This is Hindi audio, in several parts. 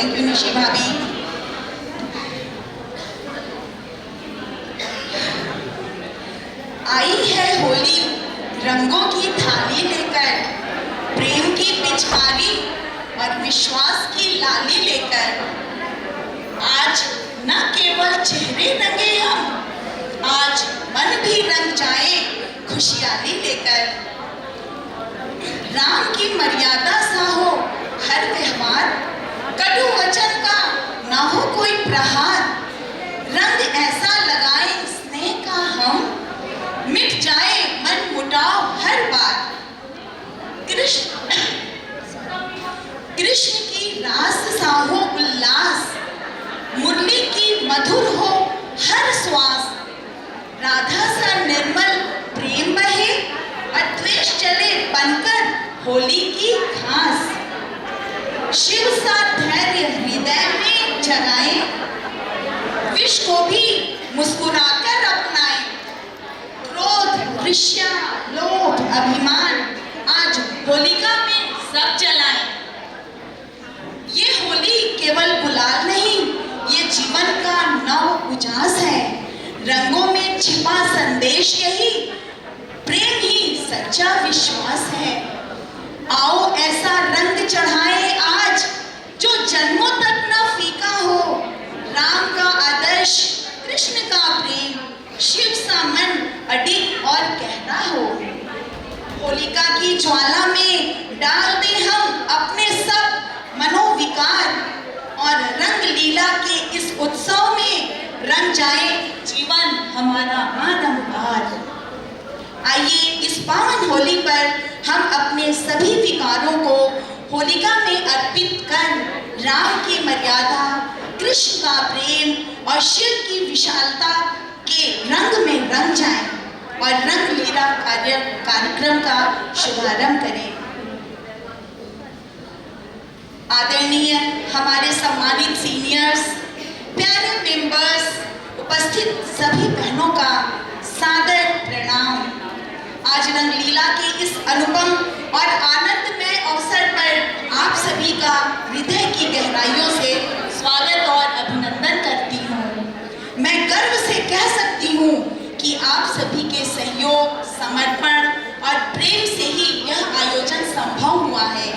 थैंक यू निशी भाभी। आई है होली रंगों की थाली लेकर, प्रेम की पिचकारी और विश्वास की लाली लेकर। आज न केवल चेहरे रंगे हम, आज मन भी रंग जाए खुशहाली लेकर। राम की मर्यादा सा हो हर व्यवहार, कटु वचन का ना हो कोई प्रहार। रंग ऐसा लगाए स्नेह का हम, मिट जाए मन मुटाव हर बार। कृष्ण की रास सा हो उल्लास, मुरली की मधुर हो हर श्वास। राधा सा निर्मल प्रेम बहे, अद्वेष चले बनकर होली की घास। शिव सा धैर्य हृदय में जगाए, विष को भी मुस्कुराकर अपनाए। क्रोध, ईर्ष्या, लोभ, अभिमान आज होलिका में सब जलाएं। ये होली केवल गुलाल नहीं, ये जीवन का नव उजास है। रंगों में छिपा संदेश यही, प्रेम ही सच्चा विश्वास है। आओ ऐसा रंग चढ़ाएं आज, जो जन्मों तक न फीका हो। राम का आदर्श, कृष्ण का प्रेम, शिव सा मन अडिग और गहरा हो। होलिका की ज्वाला में डाल दे हम अपने सब मनोविकार, और रंग लीला के इस उत्सव में रंग जाए जीवन हमारा आनंदगार। आइए इस पावन होली पर हम अपने सभी विकारों को होलिका में अर्पित कर राम की मर्यादा, कृष्ण का प्रेम और शिव की विशालता के रंग में रंग जाएं और रंग लीला कार्यक्रम का शुभारंभ करें। आदरणीय हमारे सम्मानित सीनियर्स, प्यारे मेंबर्स, उपस्थित सभी बहनों का सादर प्रणाम। आज रंगलीला के इस अनुपम और आनंदमय अवसर पर आप सभी का हृदय की गहराइयों से स्वागत और अभिनंदन करती हूँ। मैं गर्व से कह सकती हूँ कि आप सभी के सहयोग, समर्पण और प्रेम से ही यह आयोजन संभव हुआ है।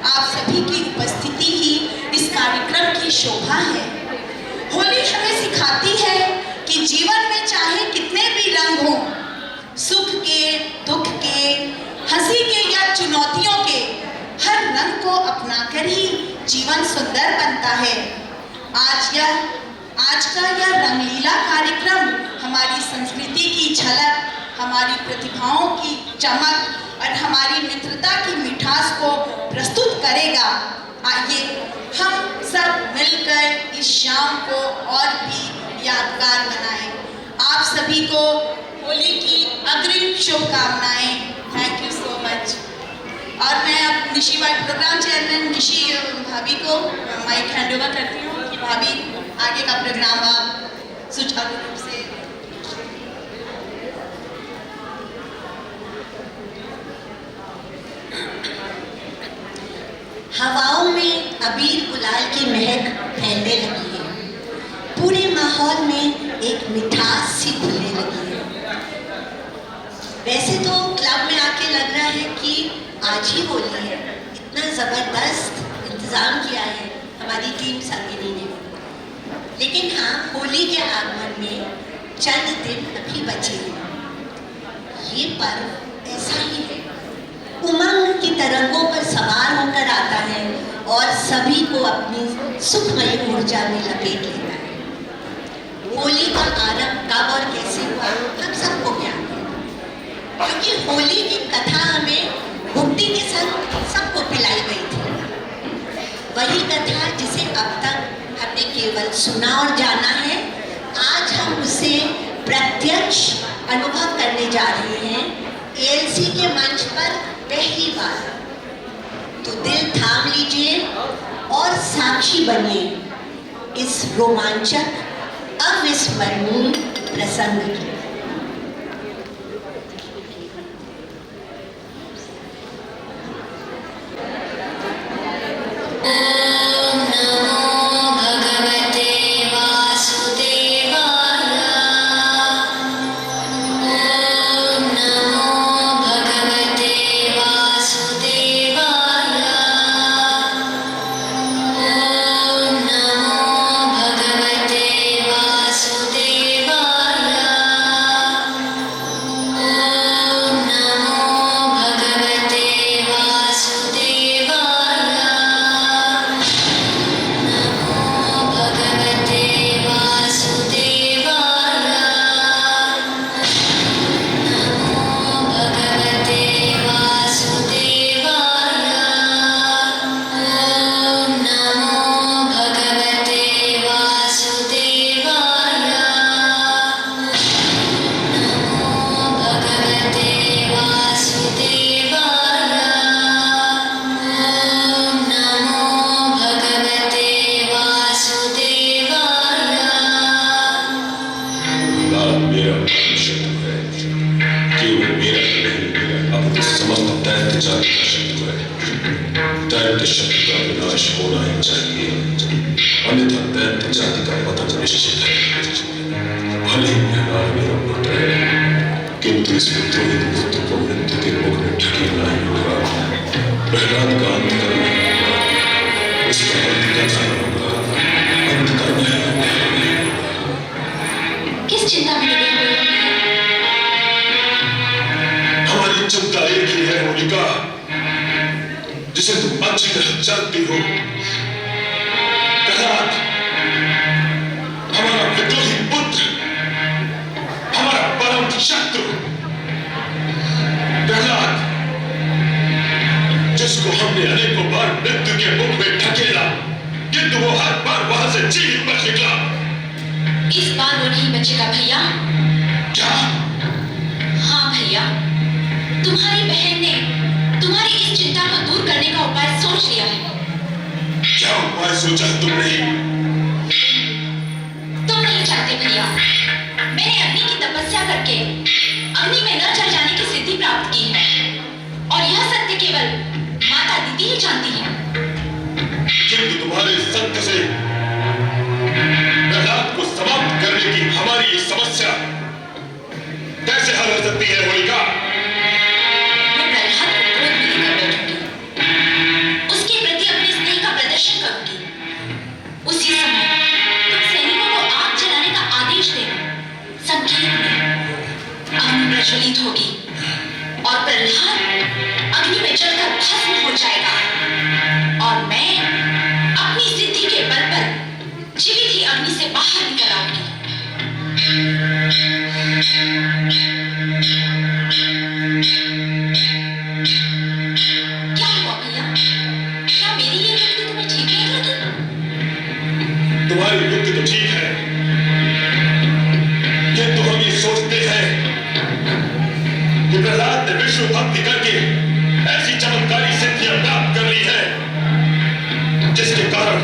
आप सभी की उपस्थिति ही इस कार्यक्रम की शोभा है। होली हमें सिखाती है कि जीवन में चाहे कितने भी रंग हों, सुख के, दुख के, हंसी के या चुनौतियों के, हर रंग को अपनाकर ही जीवन सुंदर बनता है। आज का यह रंगलीला कार्यक्रम हमारी संस्कृति की झलक, हमारी प्रतिभाओं की चमक और हमारी मित्रता की मिठास को प्रस्तुत करेगा। आइए हम सब मिलकर इस शाम को और भी यादगार बनाएं। आप सभी को होली की अग्रिम शुभकामनाएं। Thank you so much. और मैं अब निशी भाई, प्रोग्राम चेयरमैन निशी भाभी को माइक हैंड ओवर करती हूँ कि भाभी आगे का प्रोग्राम आप सुचारू रूप से। हवाओं में अबीर गुलाल की महक फैलने लगी है, पूरे माहौल में एक मिठास सी घुलने लगी है। वैसे तो क्लब में आके लग रहा है कि आज ही होली है, इतना ज़बरदस्त इंतज़ाम किया है हमारी टीम संगिनी ने। लेकिन हाँ, होली के आगमन में चंद दिन अभी बचे हैं। ये पर्व ऐसा ही है, उमंग की तरंगों पर सवार होकर आता है और सभी को अपनी सुखमयी ऊर्जा में लपेट लेता है। होली का आरंभ कब और कैसे हुआ हम सबको ज्ञान है, क्योंकि होली की कथा हमें भुक्ति के संग सबको पिलाई गई थी। वही कथा जिसे अब तक हमने केवल सुना और जाना है, आज हम उसे प्रत्यक्ष अनुभव करने जा रहे हैं एएलसी के मंच पर पहली बार। तो दिल थाम लीजिए और साक्षी बनिए इस रोमांचक अविस्मरणीय प्रसंग की। ओम नमो का विनाश होना ही चाहिए, अन्यथा दैत्य जाति का पतन निश्चित है। भले ही प्रहलाद मेरा पुत्र है, किंतु इस पुत्रोहित पुत्र को मृत्यु के मुख में ढकेलना ही होगा। प्रहलाद का अंत करना ही होगा, उसका अंत करना होगा, अंत करना ही होगा। किस चिंता में लगे हुए हो? हमारी चिंता एक ही है होलिका, जिसे तुम अच्छी तरह जानती हो। प्रहलाद हमारा विद्रोही पुत्र, हमारा परम शत्रु। प्रहलाद जिसको हमने अनेकों बार मृत्यु के मुख में ढकेला, किंतु वो हर बार वहां से जीवित बच निकला। इस बार वो नहीं बचेगा भैया। क्या? हाँ भैया, तुम्हारी बहन ने तुम्हारी इस चिंता को दूर करने का उपाय सोच लिया है। क्या उपाय सोचा तुमने? तुम नहीं जानते भैया, मैंने अग्नि की तपस्या करके अग्नि में न जल जाने की सिद्धि प्राप्त की है, और यह सत्य केवल माता दीदी ही जानती है। किंतु तुम्हारे सत्य से प्रहलाद को समाप्त करने की हमारी ये समस्या कैसे हल हो सकती है होलिका? मैं प्रहलाद को क्रोध में लेकर बैठूंगी, उसके प्रति अपने स्नेह का प्रदर्शन करूंगी। उसी समय तुम सैनिकों को आग जलाने का आदेश देना। संकेत में अग्नि प्रज्वलित होगी और प्रहलाद अग्नि में जलकर भस्म हो जाएगा, और मैं अपनी सिद्धि के बल पर जीवित ही अग्नि से बाहर निकल आऊंगी। क्या हुआ भैया? क्या मेरी ये युक्ति तुम्हें ठीक नहीं लगी? तुम्हारी युक्ति तो ठीक है, किंतु हम ये सोचते हैं कि प्रहलाद ने विष्णु भक्ति करके ऐसी चमत्कारी सिद्धियां प्राप्त कर ली है, जिसके कारण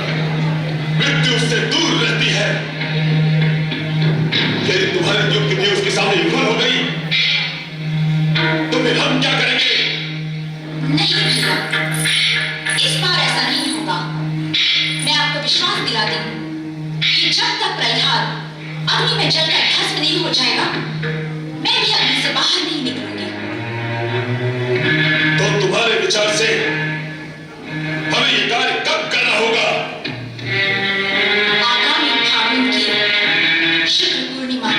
मृत्यु उससे दूर रहती है। यदि तुम्हारी युक्ति भी उसके सामने विफल हो गई, तो फिर हम क्या करेंगे? नहीं भैया, इस बार ऐसा नहीं होगा। मैं आपको विश्वास दिलाती हूँ कि जब तक प्रहलाद अग्नि में जलकर भस्म नहीं हो जाएगा, मैं भी अग्नि से बाहर नहीं निकलूंगी। तो तुम्हारे विचार से हमें ये कार्य कब करना होगा? आगामी फागुन की शुक्ल पूर्णिमा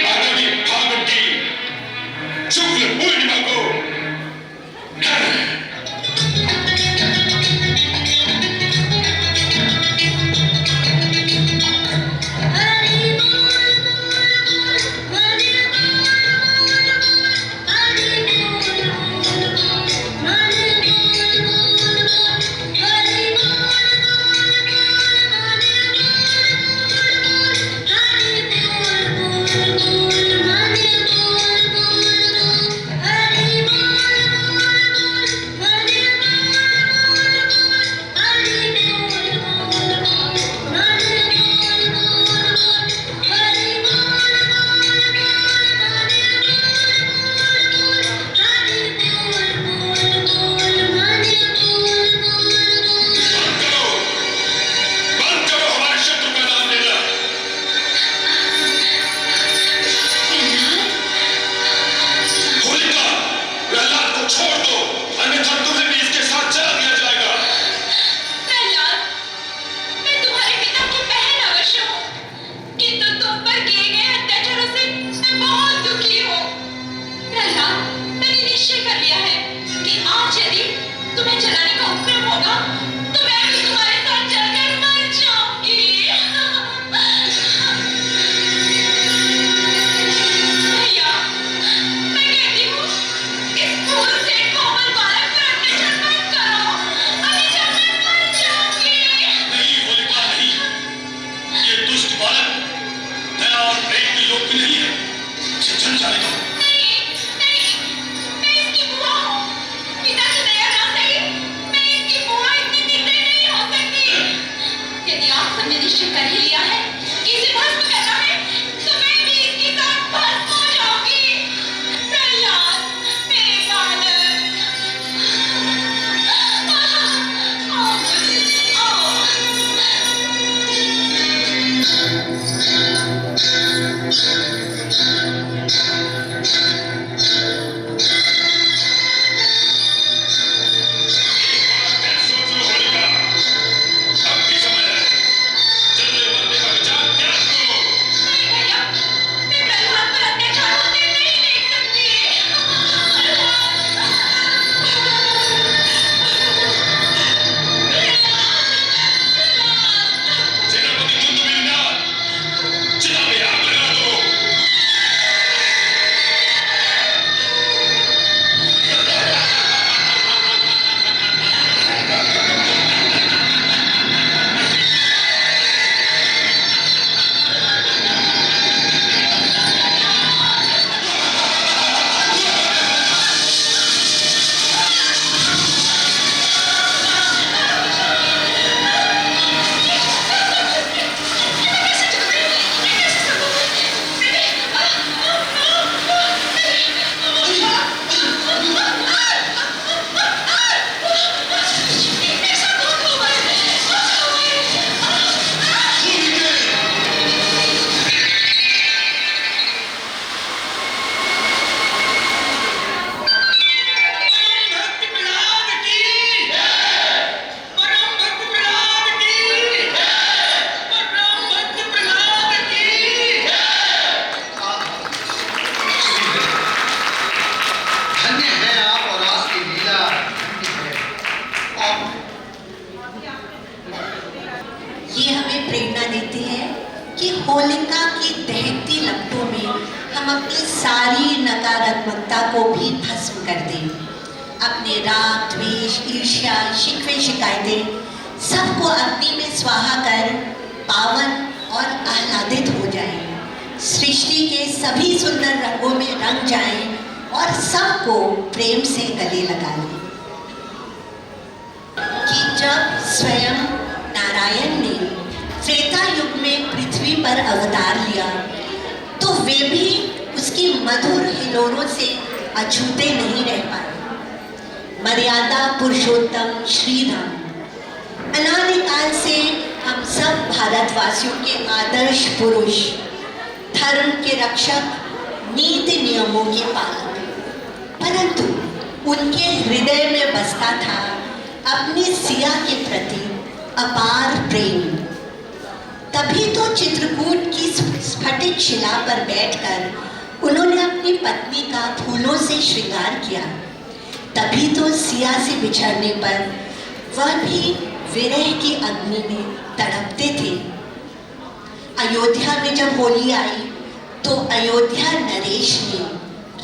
आगामी फागुन की शुक्ल पूर्णिमा को। सारी नकारात्मकता को भी भस्म कर दे। अपने राग, द्वेष, ईर्ष्या, शिकवे, शिकायतें सबको अग्नि में स्वाहा कर पावन और आह्लादित हो जाएं। सृष्टि के सभी सुंदर रंगों में रंग जाएं और सबको प्रेम से गले लगा लें। कि जब स्वयं नारायण ने त्रेता युग में पृथ्वी पर अवतार लिया तो वे भी उसकी मधुर हिलोरों से अछूते नहीं रह पाए। मर्यादा पुरुषोत्तम श्री राम अनादिकाल से हम सब भारतवासियों के आदर्श पुरुष, धर्म के रक्षक, नीति नियमों के पालक, परंतु उनके हृदय में बसता था अपनी सिया के प्रति अपार प्रेम। तभी तो चित्रकूट की स्फटिक शिला पर बैठकर उन्होंने अपनी पत्नी का फूलों से श्रृंगार किया। तभी तो सिया से बिछड़ने पर वह भी विरह की अग्नि में तड़पते थे। अयोध्या में जब होली आई तो अयोध्या नरेश ने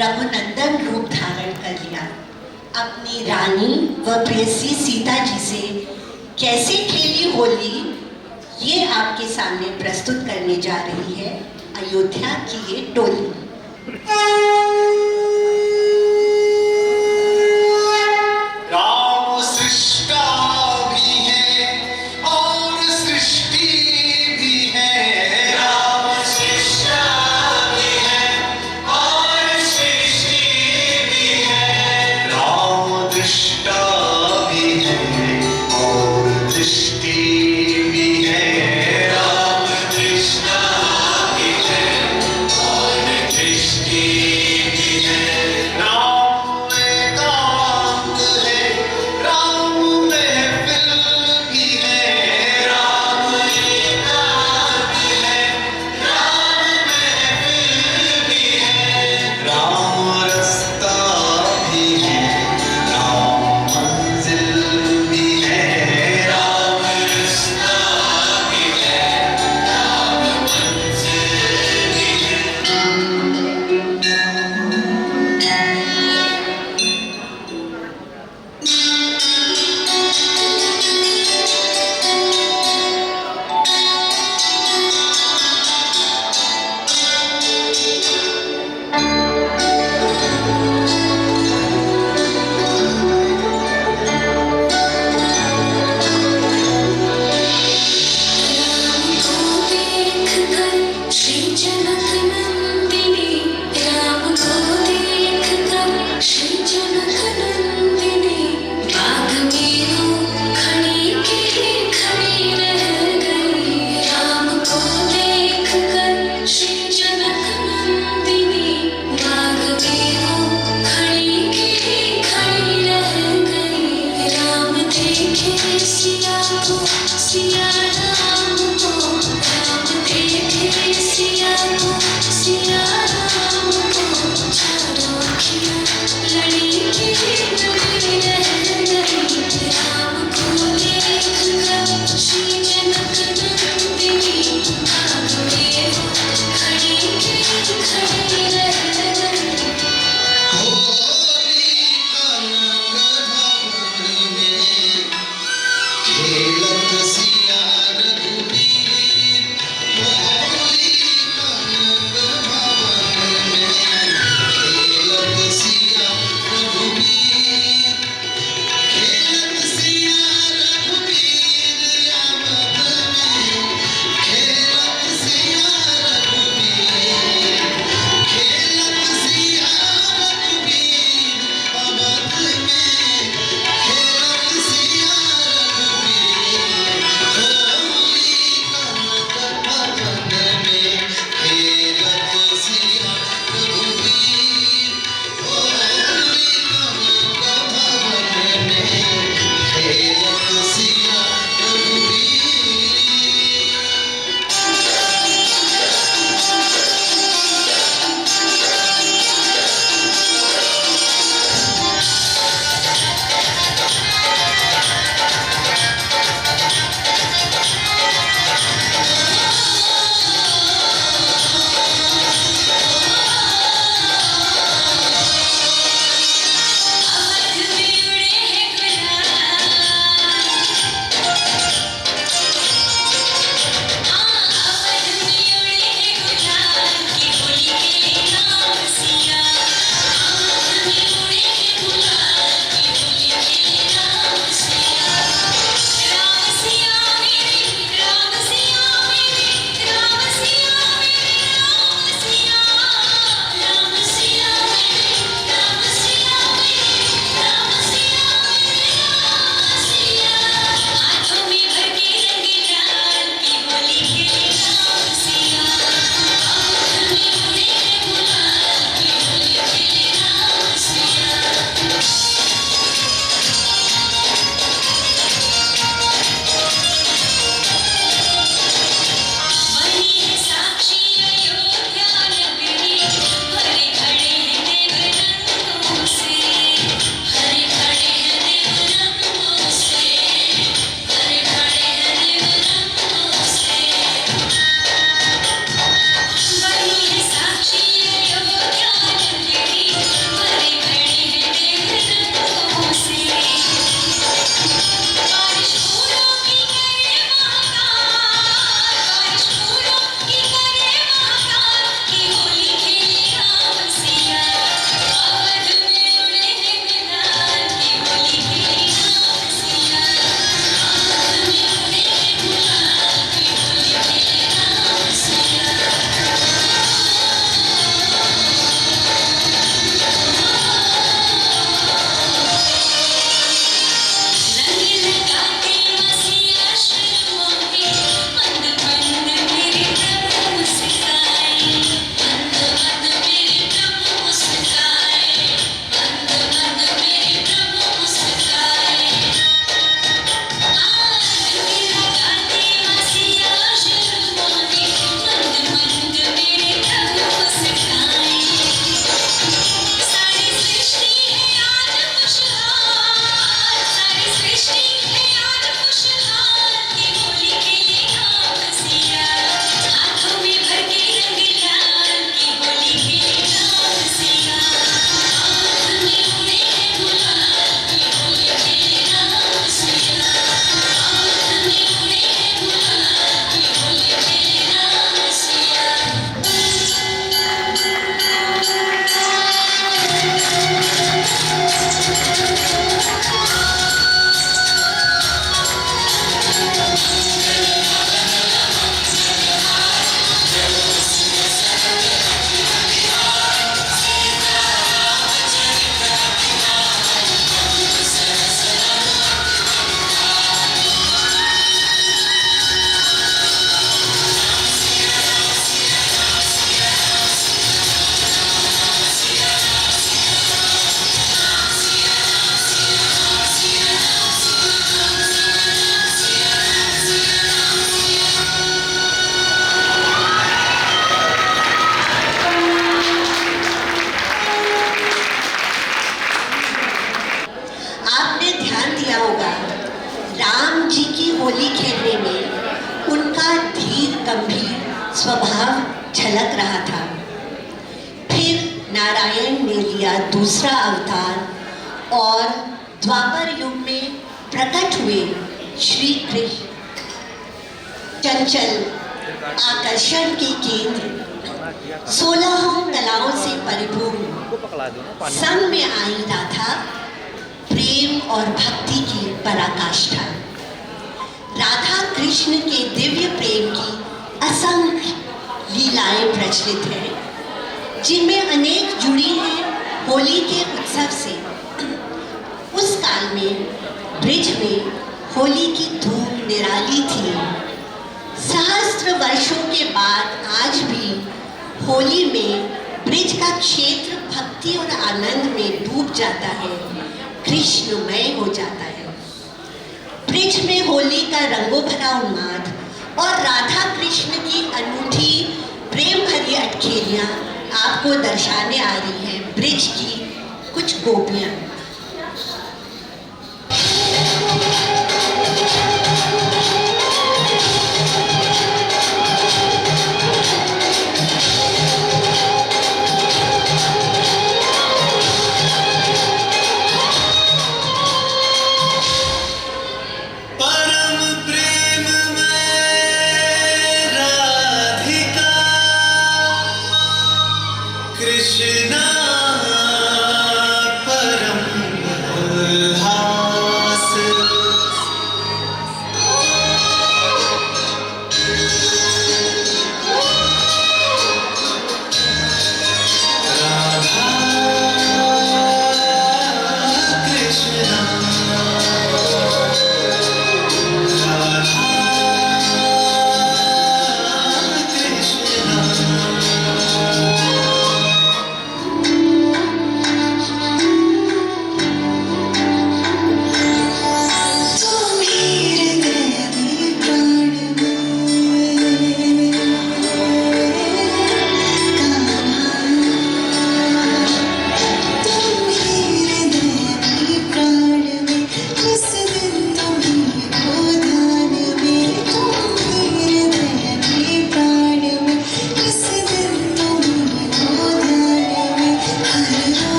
रघुनंदन रूप धारण कर लिया। अपनी रानी व प्रेयसी सीता जी से कैसे खेली होली, ये आपके सामने प्रस्तुत करने जा रही है अयोध्या की ये टोली। राम सृष्टा भी है और सृष्टि भी है। राम सृष्टा भी है और सृष्टि भी है। राम दृष्टा भी है और दृष्टि भी है। राम दृष्टा भी है और दृष्टि भी है। राम एकांत है, राम महफिल भी है। राम एकांत है, राम महफिल भी है। राम रास्ता भी है, राम मंजिल भी है। राम रास्ता भी है, राम मंजिल भी है। श्री जनक नंदिनी, राम को देखकर श्री जनक नंदिनी, बाग में वो खड़ी के खड़ी रह गई। राम को देखकर श्री जनक नंदिनी, बाग में वो खड़ी के खड़ी रह गई। राम देखे सिया को, सिया राम को, राम देखे सिया को, सिया राम को, चारों अखियाँ लड़ी के लड़ी रह गई। राम को देखकर श्री जनक नंदिनी, बाग में वो खड़ी के खड़ी रह गई। होली कनक भवन में खेलत सिया रघुबीर। होली कनक भवन में खेलत सिया रघुबीर। दिया होगा, राम जी की होली खेलने में उनका धीर गंभीर स्वभाव झलक रहा था। फिर नारायण ने लिया दूसरा अवतार और द्वापर युग में प्रकट हुए श्री कृष्ण चंचल आकर्षण के केंद्र, 16 कलाओं से परिपूर्ण, संग में आई राधा, प्रेम और भक्ति की पराकाष्ठा। राधा कृष्ण के दिव्य प्रेम की असंख्य लीलाएं प्रचलित हैं, जिनमें अनेक जुड़ी हैं होली के उत्सव से। उस काल में ब्रिज में होली की धूम निराली थी। सहस्त्र वर्षों के बाद आज भी होली में ब्रिज का क्षेत्र भक्ति और आनंद में डूब जाता है, कृष्णमय हो जाता है। ब्रिज में होली का रंगों भरा उन्माद और राधा कृष्ण की अनूठी प्रेम भरी अटखेलियां आपको दर्शाने आ रही हैं ब्रिज की कुछ गोपियां। परम प्रेम में राधिका कृष्णा परम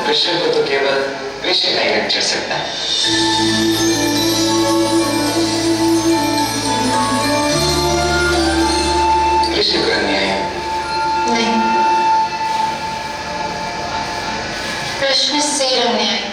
कृष्ण को तो केवल कृष्ण का ही रंग चढ़ सकता है। कृष्ण को रंग है नहीं, कृष्ण से रंगने आए।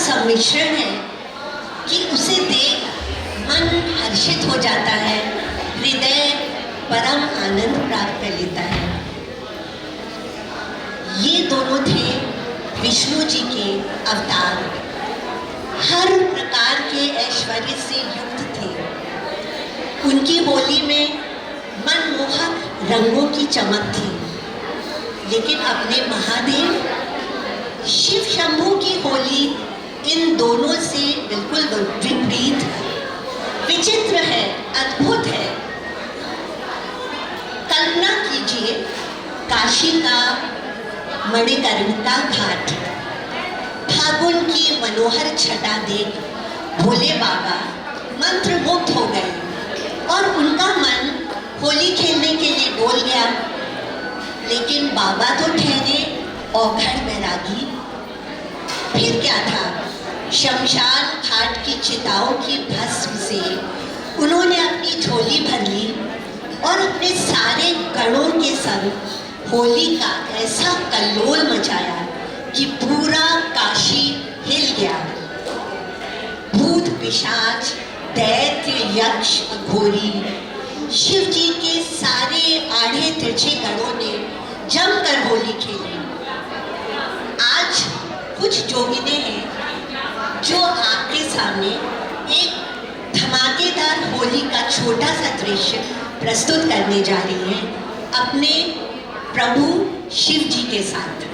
सम्मिश्रण है कि उसे देख मन हर्षित हो जाता है, हृदय परम आनंद प्राप्त कर लेता है। ये दोनों थे विष्णु जी के अवतार, हर प्रकार के ऐश्वर्य से युक्त थे। उनकी होली में मनमोहक रंगों की चमक थी, लेकिन अपने महादेव शिव शंभू की होली इन दोनों से बिल्कुल विपरीत है, विचित्र है, अद्भुत है। कल्पना कीजिए काशी का मणिकर्णिका घाट, फागुन की मनोहर छटा देख भोले बाबा मंत्रमुग्ध हो गए और उनका मन होली खेलने के लिए डोल गया। लेकिन बाबा तो ठहरे औघड़ बैरागी। फिर क्या था, शमशान घाट की चिताओं की भस्म से उन्होंने अपनी झोली भर ली और अपने सारे गणों के संग होली का ऐसा कल्लोल मचाया कि पूरा काशी हिल गया। भूत पिशाच, दैत्य, यक्ष, अघोरी, शिव जी के सारे आड़े तिरछे गणों ने जमकर होली खेली। आज कुछ जोगिने हैं जो आपके सामने एक धमाकेदार होली का छोटा सा दृश्य प्रस्तुत करने जा रही हैं अपने प्रभु शिव जी के साथ।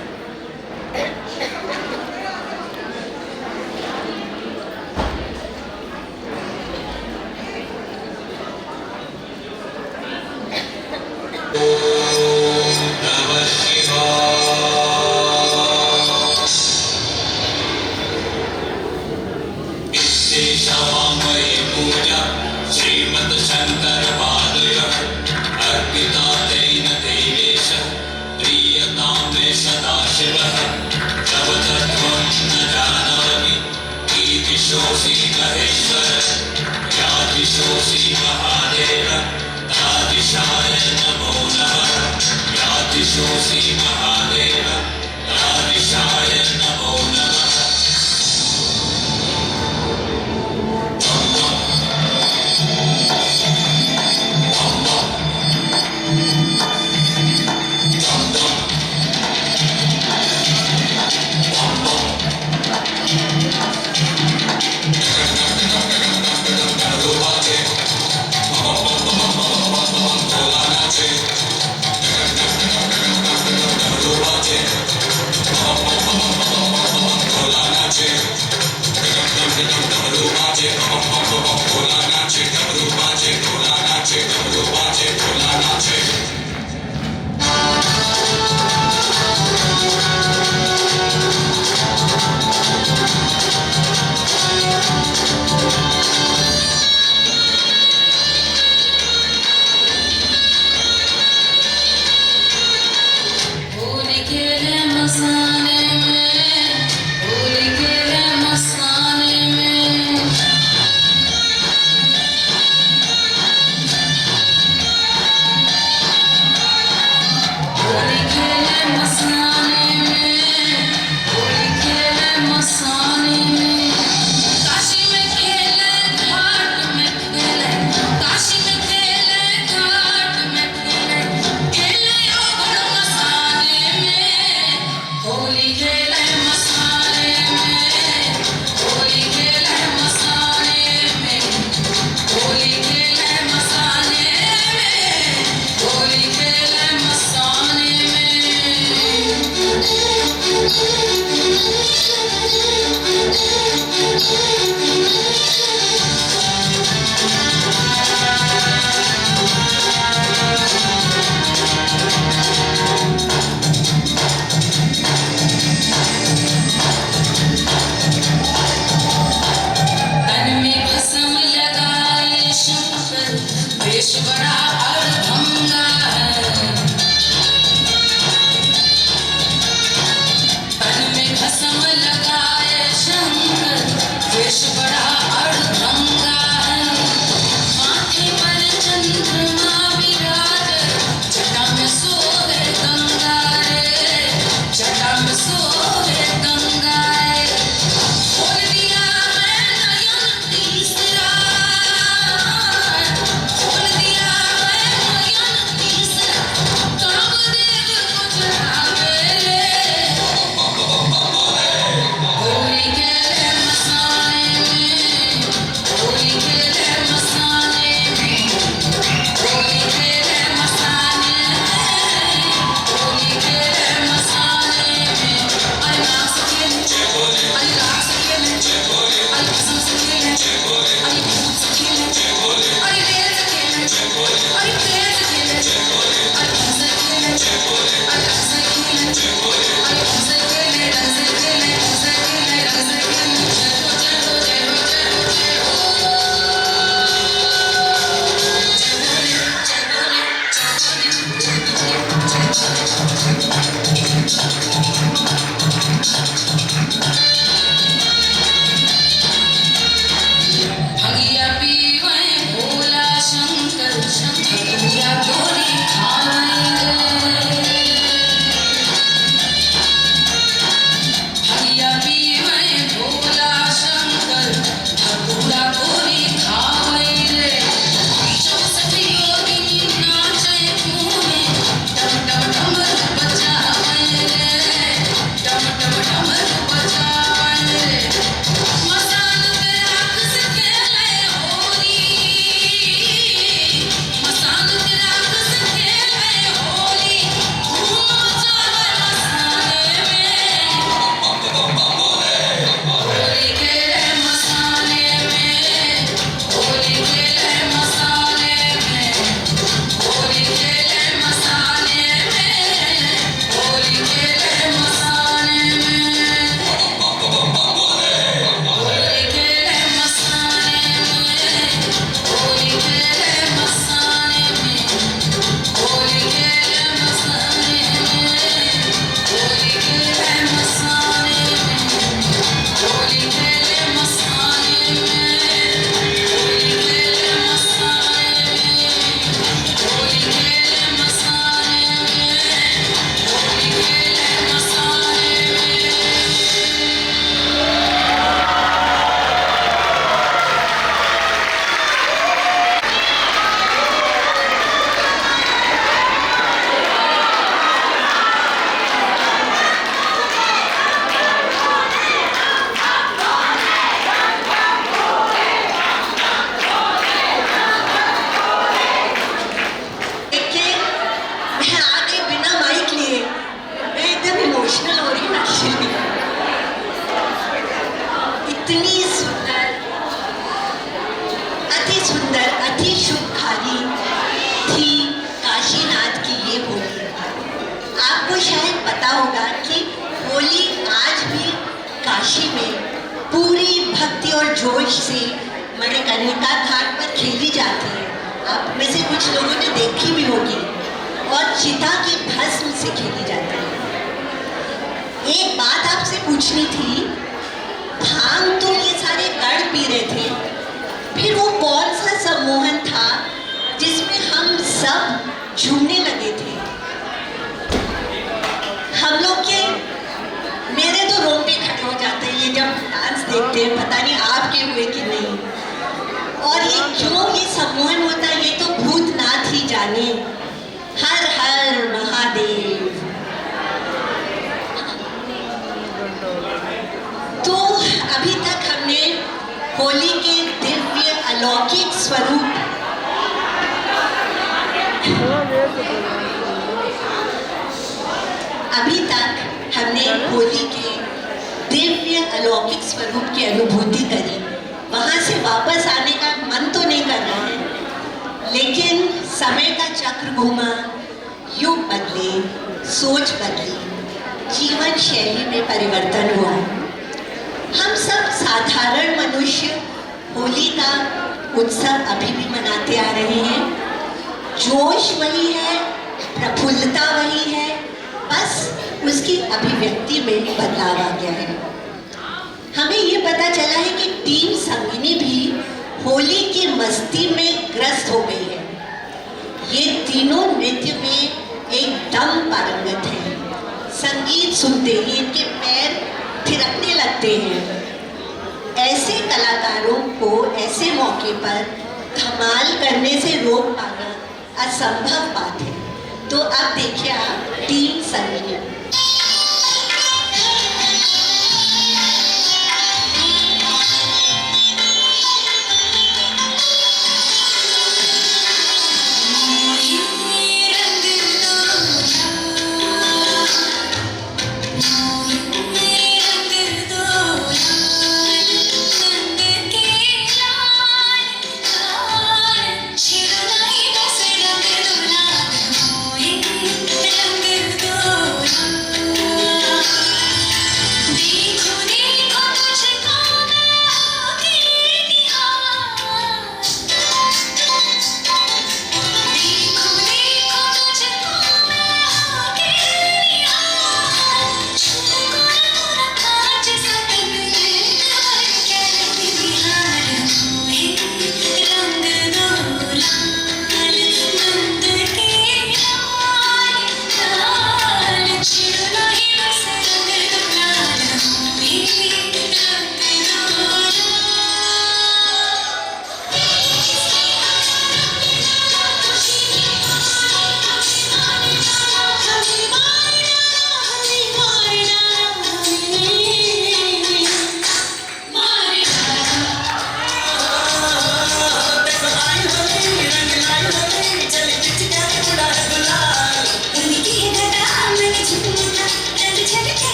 जोश से मणिकर्णिका घाट पर खेली जाती है। आप में से कुछ लोगों ने देखी भी होगी, और चिता की भस्म से खेली जाती है। एक बात आपसे पूछनी थी, भांग तो ये सारे गढ़ पी रहे थे, फिर वो कौन सा सम्मोहन था जिसमें हम सब झूमने लगे थे? हम लोग के, मेरे तो रोंगटे खड़े हो जाते हैं ये जब डांस देखते हैं, पता नहीं आपके हुए कि नहीं। और ये क्यों ये सम्मोहन होता है ये तो भूतनाथ ही जाने। हर हर महादेव। तो अभी तक हमने होली के दिव्य अलौकिक स्वरूप की अनुभूति करी। वहां से वापस आने का मन तो नहीं कर रहा है, लेकिन समय का चक्र घूमा, युग बदले, सोच बदली, जीवन शैली में परिवर्तन हुआ। हम सब साधारण मनुष्य होली का उत्सव अभी भी मनाते आ रहे हैं। जोश वही है, प्रफुल्लता वही है, बस उसकी अभिव्यक्ति में बदलाव आ गया है। हमें ये पता चला है कि टीम संगिनी भी होली की मस्ती में ग्रस्त हो गई है। ये तीनों नृत्य में एकदम पारंगत हैं। संगीत सुनते ही इनके पैर थिरकने लगते हैं। ऐसे कलाकारों को ऐसे मौके पर धमाल करने से रोक पाना असंभव बात है। तो अब देखिए आप टीम संगिनी।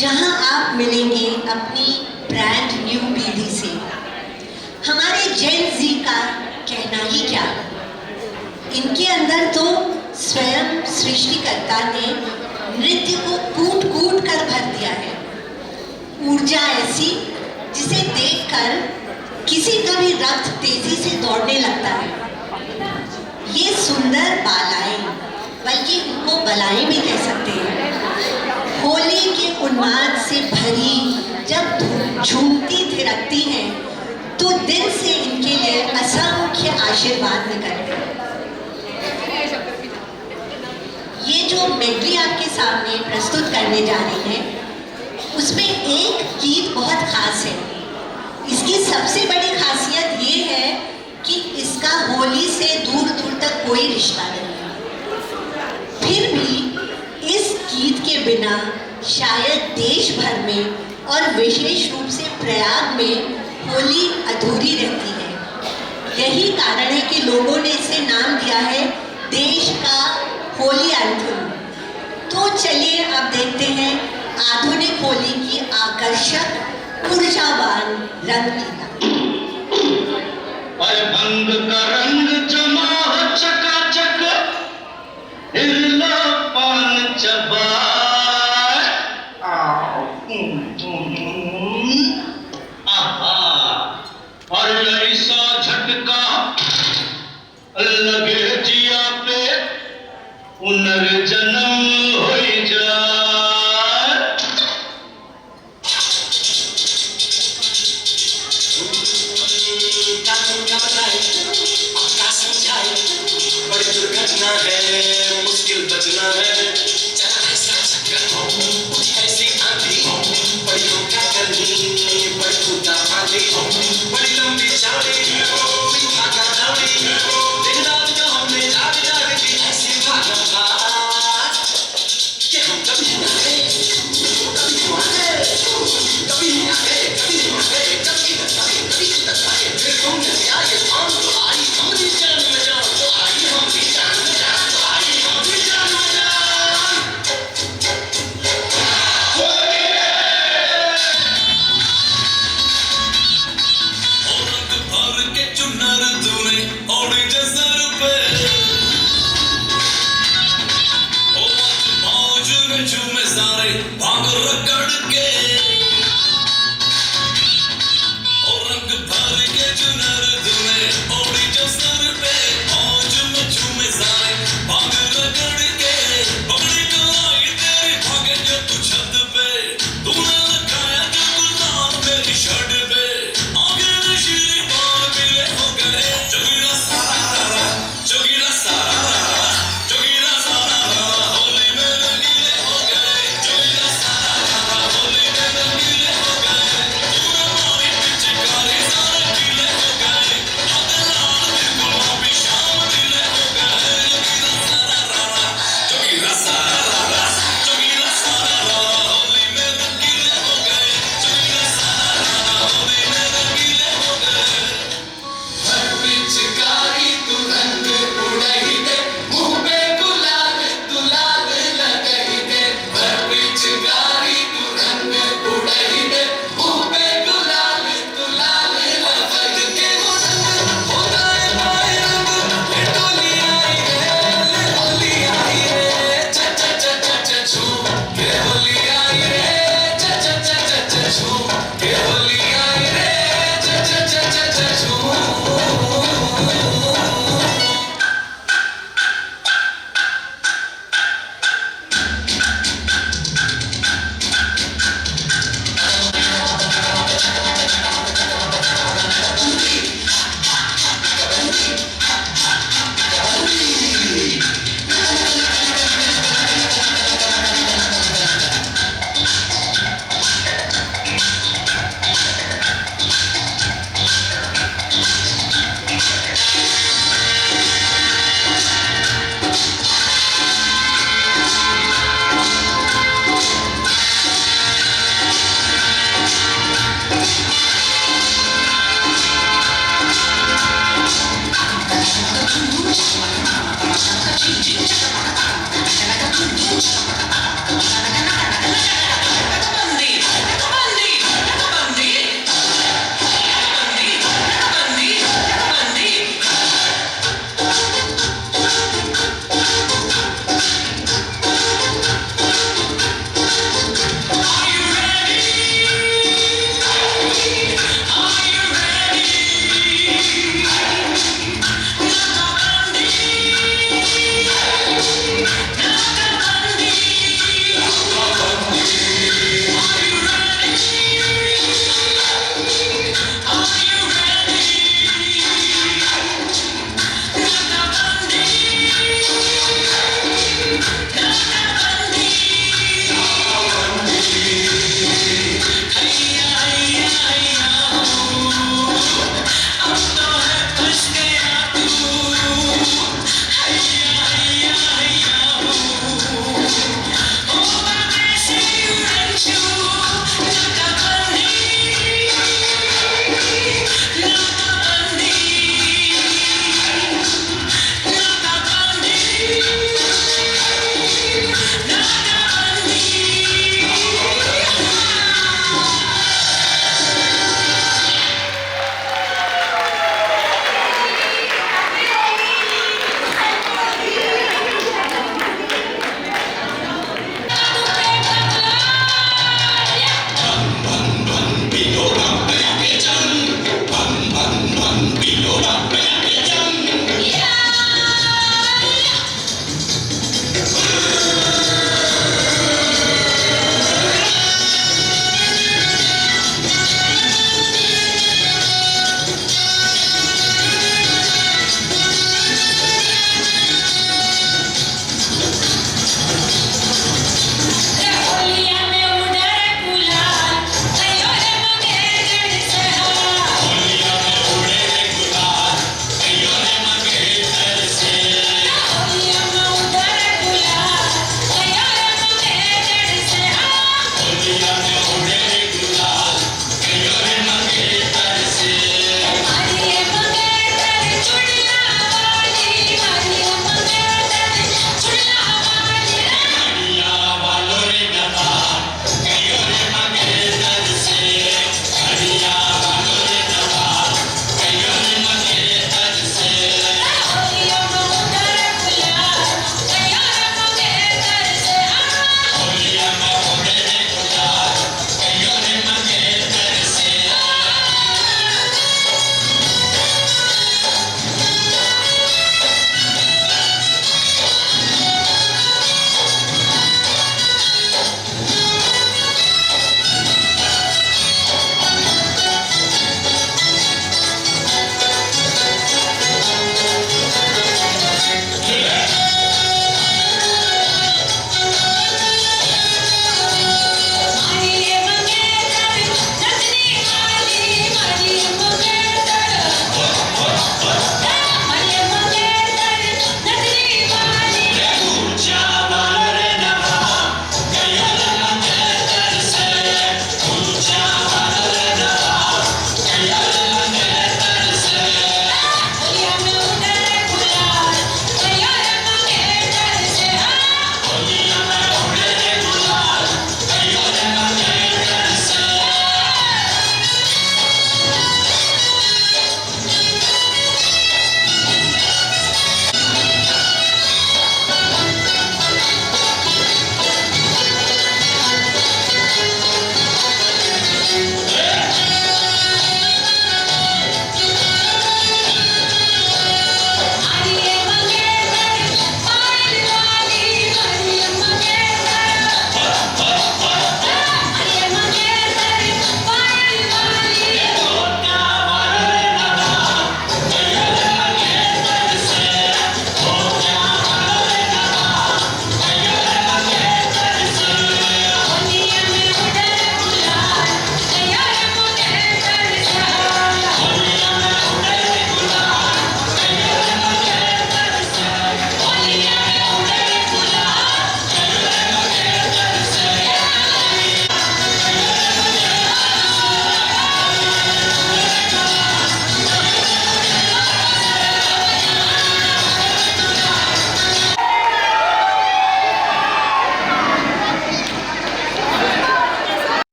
जहां आप मिलेंगे अपनी ब्रांड न्यू पीढ़ी से। हमारे जेन जी का कहना ही क्या, इनके अंदर तो स्वयं सृष्टिकर्ता ने नृत्य को कूट कूट कर भर दिया है। ऊर्जा ऐसी जिसे देखकर किसी का भी रक्त तेजी से दौड़ने लगता है। ये सुंदर बालाएं, बल्कि उनको बलाएं भी कह सकते हैं, होली के उन्माद से भरी जब झूमती थिरकती हैं तो दिल से इनके लिए असंख्य आशीर्वाद निकलते हैं। ये जो मेडली आपके सामने प्रस्तुत करने जा रही है, उसमें एक गीत बहुत खास है। इसकी सबसे बड़ी खासियत ये है कि इसका होली से दूर दूर तक कोई रिश्ता नहीं है। फिर भी इस गीत के बिना शायद देश भर में और विशेष रूप से प्रयाग में होली अधूरी रहती है। यही कारण है कि लोगों ने इसे नाम दिया है देश का होली एंथम। तो चलिए अब देखते हैं आधुनिक होली की आकर्षक ऊर्जावान रंगलीला। भंग का रंग